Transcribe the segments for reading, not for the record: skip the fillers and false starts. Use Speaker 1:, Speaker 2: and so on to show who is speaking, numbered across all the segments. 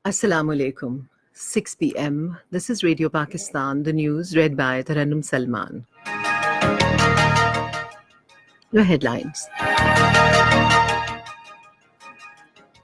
Speaker 1: Assalamu alaikum. 6 p.m. This is Radio Pakistan, the news read by Tarannum Salman. The headlines.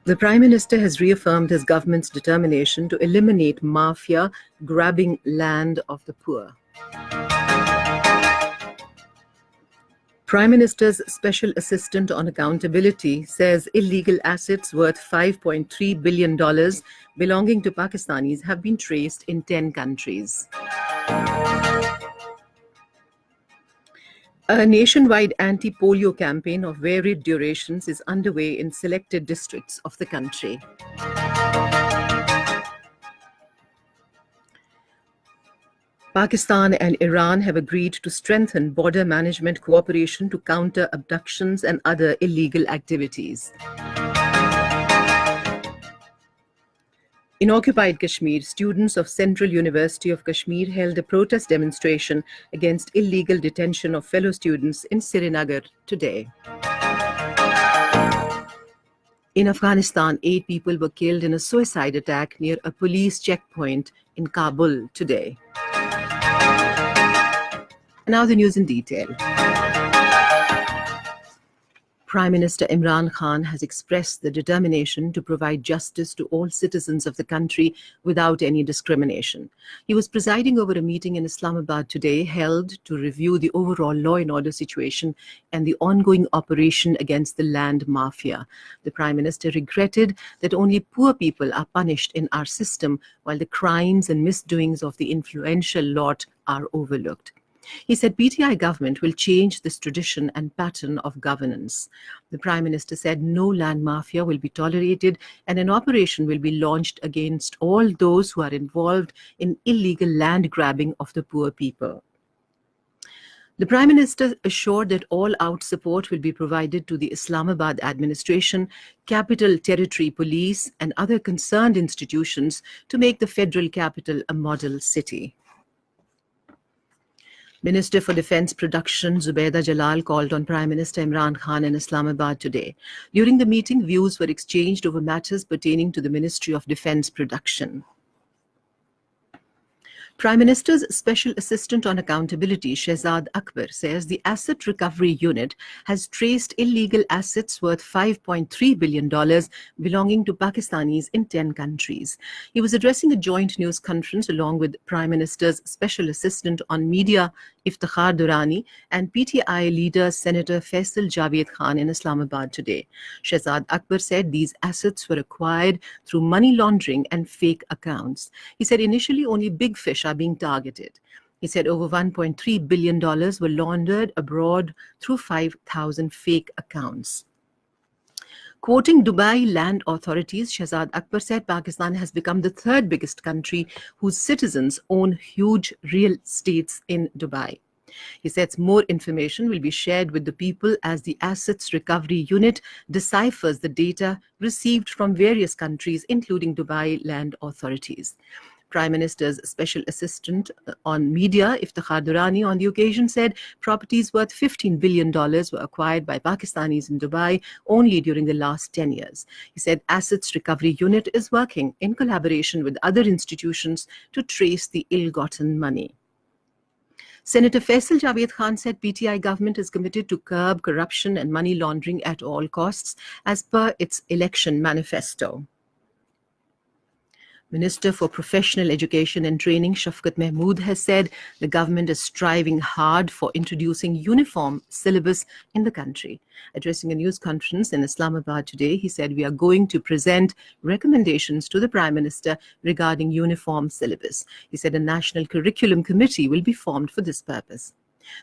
Speaker 1: The Prime Minister has reaffirmed his government's determination to eliminate mafia grabbing land of the poor. Prime Minister's Special Assistant on Accountability says illegal assets worth $5.3 billion belonging to Pakistanis have been traced in 10 countries. A nationwide anti-polio campaign of varied durations is underway in selected districts of the country. Pakistan and Iran have agreed to strengthen border management cooperation to counter abductions and other illegal activities. In occupied Kashmir, students of Central University of Kashmir held a protest demonstration against illegal detention of fellow students in Srinagar today. In Afghanistan, 8 people were killed in a suicide attack near a police checkpoint in Kabul today. Now the news in detail. Prime Minister Imran Khan has expressed the determination to provide justice to all citizens of the country without any discrimination. He was presiding over a meeting in Islamabad today held to review the overall law and order situation and the ongoing operation against the land mafia. The Prime Minister regretted that only poor people are punished in our system while the crimes and misdoings of the influential lot are overlooked. He said PTI government will change this tradition and pattern of governance. The Prime Minister said no land mafia will be tolerated and an operation will be launched against all those who are involved in illegal land grabbing of the poor people. The Prime Minister assured that all-out support will be provided to the Islamabad administration, Capital Territory Police and other concerned institutions to make the federal capital a model city. Minister for Defence Production Zubaida Jalal called on Prime Minister Imran Khan in Islamabad today. During the meeting, views were exchanged over matters pertaining to the Ministry of Defence Production. Prime Minister's Special Assistant on Accountability, Shehzad Akbar, says the Asset Recovery Unit has traced illegal assets worth $5.3 billion belonging to Pakistanis in 10 countries. He was addressing a joint news conference along with Prime Minister's Special Assistant on Media, Iftikhar Durrani, and PTI leader Senator Faisal Javed Khan in Islamabad today. Shehzad Akbar said these assets were acquired through money laundering and fake accounts. He said initially only big fish are being targeted. He said over $1.3 billion were laundered abroad through 5,000 fake accounts. Quoting Dubai land authorities, Shehzad Akbar said Pakistan has become the third biggest country whose citizens own huge real estates in Dubai. He says more information will be shared with the people as the Assets Recovery Unit deciphers the data received from various countries, including Dubai land authorities. Prime Minister's Special Assistant on Media, Iftikhar Durrani, on the occasion said properties worth $15 billion were acquired by Pakistanis in Dubai only during the last 10 years. He said Assets Recovery Unit is working in collaboration with other institutions to trace the ill-gotten money. Senator Faisal Javed Khan said PTI government is committed to curb corruption and money laundering at all costs as per its election manifesto. Minister for Professional Education and Training Shafqat Mahmood has said the government is striving hard for introducing uniform syllabus in the country. Addressing a news conference in Islamabad today, he said we are going to present recommendations to the Prime Minister regarding uniform syllabus. He said a national curriculum committee will be formed for this purpose.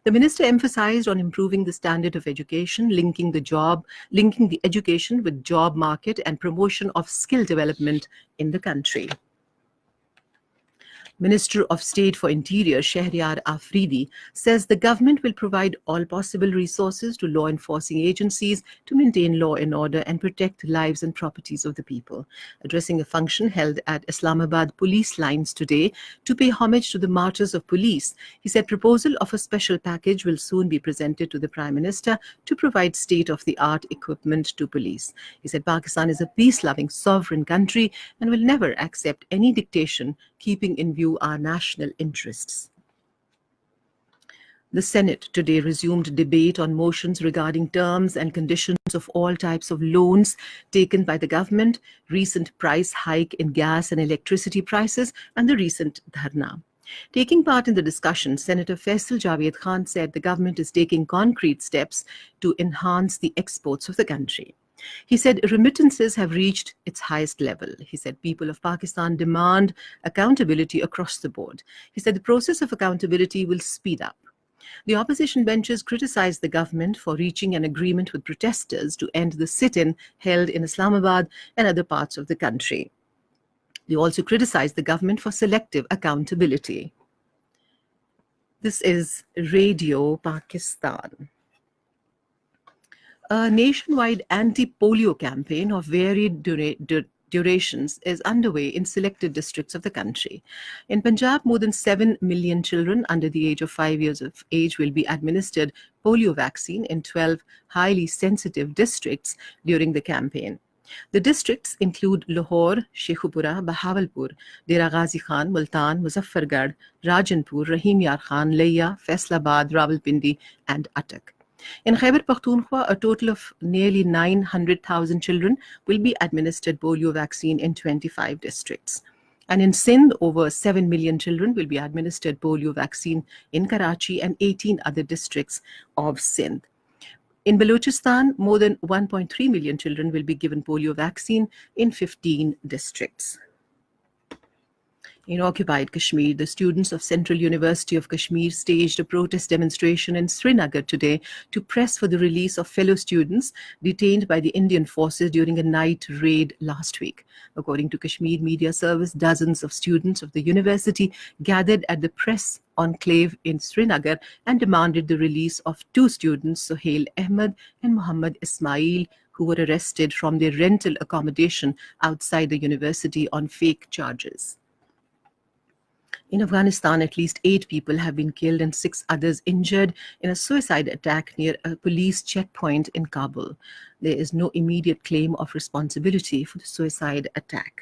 Speaker 1: The minister emphasized on improving the standard of education, linking the education with job market and promotion of skill development in the country. Minister of State for Interior Shehryar Afridi says the government will provide all possible resources to law enforcing agencies to maintain law and order and protect the lives and properties of the people. Addressing a function held at Islamabad police lines today to pay homage to the martyrs of police, he said proposal of a special package will soon be presented to the Prime Minister to provide state-of-the-art equipment to police. He said Pakistan is a peace-loving sovereign country and will never accept any dictation, keeping in view our national interests. The Senate today resumed debate on motions regarding terms and conditions of all types of loans taken by the government, recent price hike in gas and electricity prices, and the recent dharna. Taking part in the discussion, Senator Faisal Javed Khan said the government is taking concrete steps to enhance the exports of the country. He said remittances have reached its highest level. He said people of Pakistan demand accountability across the board. He said the process of accountability will speed up. The opposition benches criticized the government for reaching an agreement with protesters to end the sit-in held in Islamabad and other parts of the country. They also criticized the government for selective accountability. This is Radio Pakistan. A nationwide anti-polio campaign of varied durations is underway in selected districts of the country. In Punjab, more than 7 million children under the age of 5 years of age will be administered polio vaccine in 12 highly sensitive districts during the campaign. The districts include Lahore, Sheikhupura, Bahawalpur, Dera Ghazi Khan, Multan, Muzaffargarh, Rajanpur, Rahim Yar Khan, Layya, Faisalabad, Rawalpindi, and Attak. In Khyber Pakhtunkhwa, a total of nearly 900,000 children will be administered polio vaccine in 25 districts. And in Sindh, over 7 million children will be administered polio vaccine in Karachi and 18 other districts of Sindh. In Balochistan, more than 1.3 million children will be given polio vaccine in 15 districts. In occupied Kashmir, the students of Central University of Kashmir staged a protest demonstration in Srinagar today to press for the release of fellow students detained by the Indian forces during a night raid last week. According to Kashmir Media Service, dozens of students of the university gathered at the press enclave in Srinagar and demanded the release of two students, Sohail Ahmed and Muhammad Ismail, who were arrested from their rental accommodation outside the university on fake charges. In Afghanistan, at least 8 people have been killed and 6 others injured in a suicide attack near a police checkpoint in Kabul. There is no immediate claim of responsibility for the suicide attack.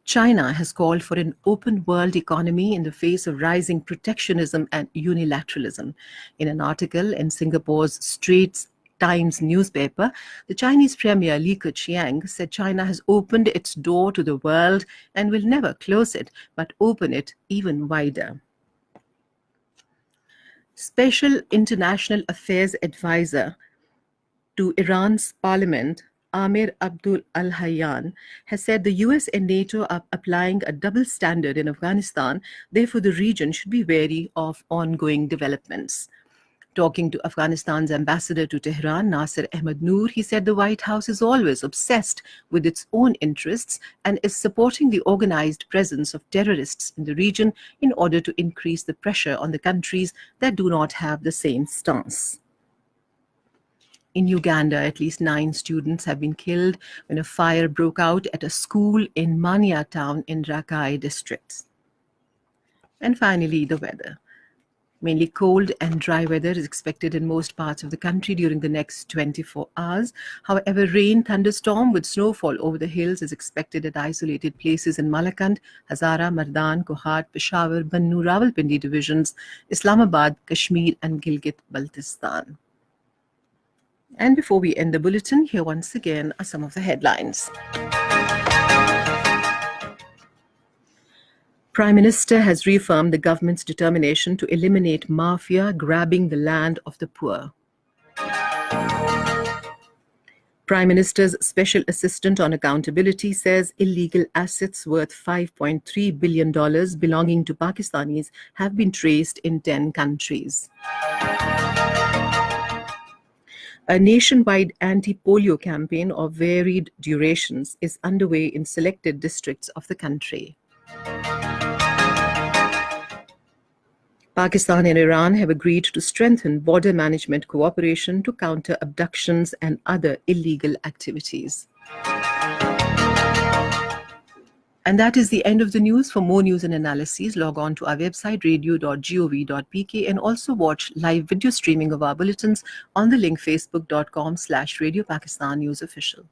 Speaker 1: China has called for an open world economy in the face of rising protectionism and unilateralism. In an article in Singapore's Straits Times newspaper, the Chinese Premier Li Keqiang said China has opened its door to the world and will never close it, but open it even wider. Special International Affairs Advisor to Iran's parliament, Amir Abdul Al-Hayyan, has said the US and NATO are applying a double standard in Afghanistan, therefore the region should be wary of ongoing developments. Talking to Afghanistan's ambassador to Tehran, Nasser Ahmad Noor, he said the White House is always obsessed with its own interests and is supporting the organized presence of terrorists in the region in order to increase the pressure on the countries that do not have the same stance. In Uganda, at least 9 students have been killed when a fire broke out at a school in Mania town in Rakai district. And finally, the weather. Mainly cold and dry weather is expected in most parts of the country during the next 24 hours. However, rain, thunderstorm with snowfall over the hills is expected at isolated places in Malakand, Hazara, Mardan, Kohat, Peshawar, Bannu, Rawalpindi divisions, Islamabad, Kashmir and Gilgit-Baltistan. And before we end the bulletin, here once again are some of the headlines. Prime Minister has reaffirmed the government's determination to eliminate mafia grabbing the land of the poor. Prime Minister's Special Assistant on Accountability says illegal assets worth $5.3 billion belonging to Pakistanis have been traced in 10 countries. A nationwide anti-polio campaign of varied durations is underway in selected districts of the country. Pakistan and Iran have agreed to strengthen border management cooperation to counter abductions and other illegal activities. And that is the end of the news. For more news and analyses, log on to our website radio.gov.pk and also watch live video streaming of our bulletins on the link facebook.com/Radio Pakistan News Official.